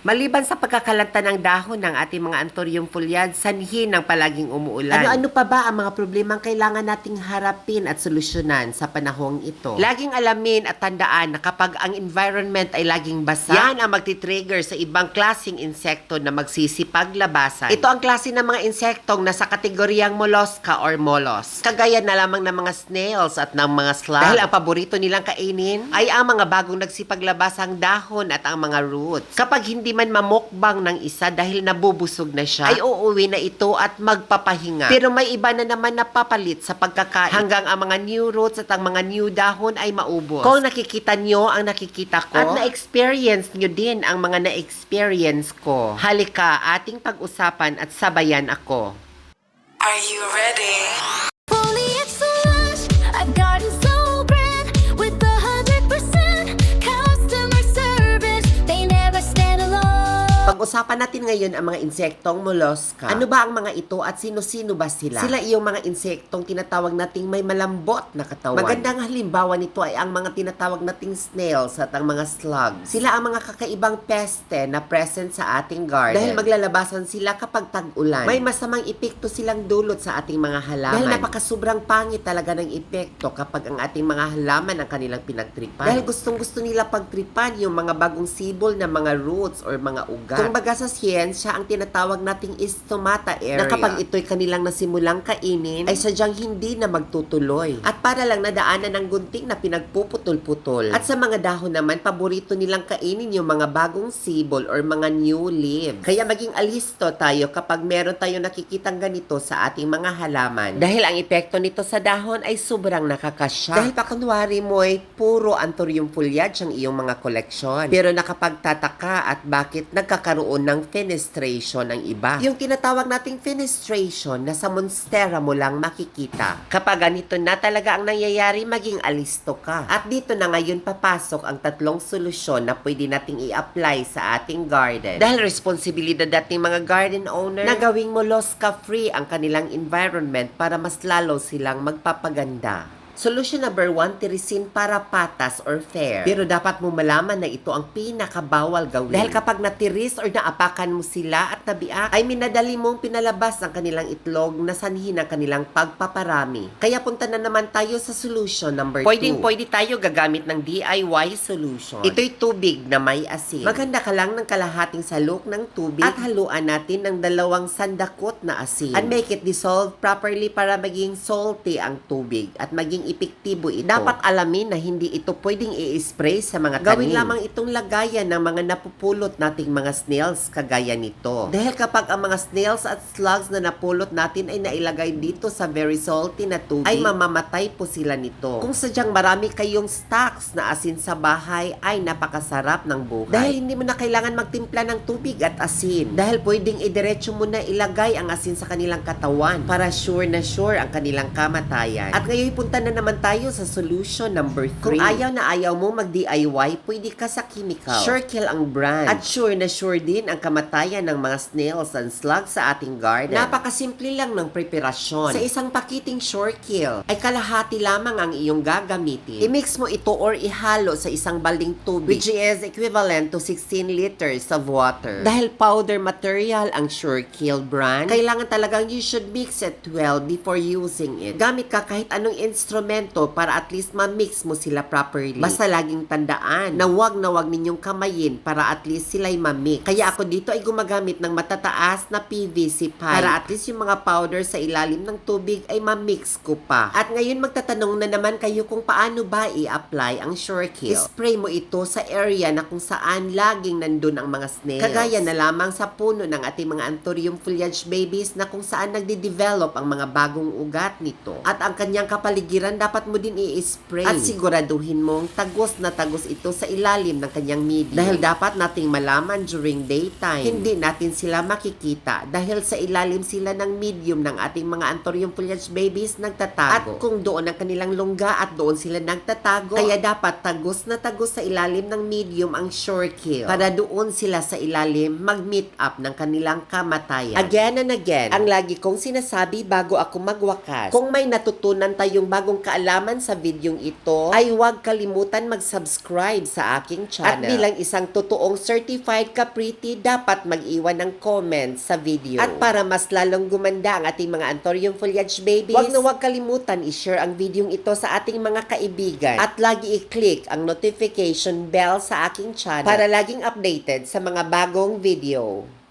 Maliban sa pagkakalanta ng dahon ng ating mga anthurium foliage, sanhi ng palaging umuulan. Ano-ano pa ba ang mga problemang kailangan nating harapin at solusyonan sa panahong ito? Laging alamin at tandaan na kapag ang environment ay laging basa, yan ang magti-trigger sa ibang klaseng insekto na magsisipaglabasan. Ito ang klase ng mga insektong nasa kategoryang mollusca or mollusk. Kagaya na lamang ng mga snails at ng mga slugs. Dahil ang paborito nilang kainin ay ang mga bagong nagsipaglabasang dahon at ang mga roots. Kapag hindi man mamukbang ng isa dahil nabubusog na siya, ay uuwi na ito at magpapahinga. Pero may iba na naman napapalit sa pagkakain hanggang ang mga new roots at ang mga new dahon ay maubos. Kung nakikita nyo ang nakikita ko at na-experience nyo din ang mga na-experience ko, halika ating pag-usapan at sabayan ako. Are you ready? Foliage so lush, a garden so grand, with 100% customer service. They never stand alone. Pag-usapan natin ngayon ang mga insektong mollusca. Ano ba ang mga ito at sino-sino ba sila? Sila iyong mga insektong tinatawag nating may malambot na katawan. Magandang halimbawa nito ay ang mga tinatawag nating snails at ang mga slugs. Sila ang mga kakaibang peste na present sa ating garden. Dahil maglalabasan sila kapag tag-ulan. May masamang epekto silang dulot sa ating mga halaman. Dahil napakasobrang pangit talaga ng epekto kapag ang ating mga halaman ang kanilang pinagtripan. Dahil gustong-gusto nila pagtripan yung mga bagong sibol na mga roots or mga ugat. Kung baga sa siyensya, ang tinatawag nating stomata area, na kapag ito'y kanilang nasimulang kainin, ay sadyang hindi na magtutuloy. At para lang nadaanan ng gunting na pinagpuputol-putol. At sa mga dahon naman, paborito nilang kainin yung mga bagong sibol or mga new leaves. Kaya maging alisto tayo kapag meron tayo nakikitang ganito sa ating mga halaman. Dahil ang epekto nito sa dahon ay sobrang nakakasya. Dahil pa kunwari mo ay puro anthurium foliage ang iyong mga koleksyon. Pero nakapagtataka at bakit nagkakaroon ng fenestration ang iba. Yung tinatawag nating fenestration na sa monstera mo lang makikita. Kapag ganito na talaga ang nangyayari, maging alisto ka. At dito na ngayon papasok ang tatlong solusyon na pwede nating i-apply sa ating garden. Dahil responsibilidad dating mga garden owner na gawing mollusca free ang kanilang environment para mas lalo silang magpapaganda. Solution number 1, tirisin para patas or fair. Pero dapat mo malaman na ito ang pinakabawal gawin. Dahil kapag natiris or naapakan mo sila at nabiak, ay minadali mong pinalabas ang kanilang itlog na sanhi ng kanilang pagpaparami. Kaya punta na naman tayo sa solution number 2. Pwede tayo gagamit ng DIY solution. Ito'y tubig na may asin. Maganda ka lang ng kalahating salok ng tubig at haluan natin ng 2 sandakot na asin. And make it dissolve properly para maging salty ang tubig at maging epektibo ito. Dapat alamin na hindi ito pwedeng i-spray sa mga tanim. Gawin lamang itong lagayan ng mga napupulot nating mga snails kagaya nito. Dahil kapag ang mga snails at slugs na napulot natin ay nailagay dito sa very salty na tubig, ay mamamatay po sila nito. Kung sadyang marami kayong stocks na asin sa bahay, ay napakasarap ng buhay. Dahil hindi mo na kailangan magtimpla ng tubig at asin. Dahil pwedeng idiretso mo na ilagay ang asin sa kanilang katawan para sure na sure ang kanilang kamatayan. At ngayon punta na naman tayo sa solution number 3. Kung ayaw na ayaw mo mag-DIY, pwede ka sa chemical. Surekill ang brand. At sure na sure din ang kamatayan ng mga snails and slugs sa ating garden. Napakasimple lang ng preparasyon. Sa isang pakiting Surekill, ay kalahati lamang ang iyong gagamitin. I-mix mo ito or ihalo sa isang balding tubig, which is equivalent to 16 liters of water. Dahil powder material ang Surekill brand, kailangan talagang you should mix it well before using it. Gamit ka kahit anong instrumento para at least ma-mix mo sila properly. Basta laging tandaan na wag ninyong kamayin para at least sila'y ma-mix. Kaya ako dito ay gumagamit ng matataas na PVC pipe para at least yung mga powder sa ilalim ng tubig ay ma-mix ko pa. At ngayon magtatanong na naman kayo kung paano ba i-apply ang Surekill. Spray mo ito sa area na kung saan laging nandun ang mga snails. Kagaya na lamang sa puno ng ating mga anthurium foliage babies na kung saan nagde-develop ang mga bagong ugat nito. At ang kanyang kapaligiran dapat mo din i-spray. At siguraduhin mong tagos na tagos ito sa ilalim ng kanyang medium. Dahil dapat nating malaman during daytime, hindi natin sila makikita dahil sa ilalim sila ng medium ng ating mga anthurium foliage babies nagtatago. At kung doon ang kanilang lungga at doon sila nagtatago, kaya dapat tagos na tagos sa ilalim ng medium ang Surekill para doon sila sa ilalim mag-meet up ng kanilang kamatayan. Again and again, ang lagi kong sinasabi bago ako magwakas, kung may natutunan tayong bagong kaalaman sa videong ito, ay huwag kalimutan mag-subscribe sa aking channel. At bilang isang totoong certified ka-pretty, dapat mag-iwan ng comment sa video. At para mas lalong gumanda ang ating mga Anthurium Foliage Babies, huwag kalimutan i-share ang videong ito sa ating mga kaibigan at lagi i-click ang notification bell sa aking channel para laging updated sa mga bagong video.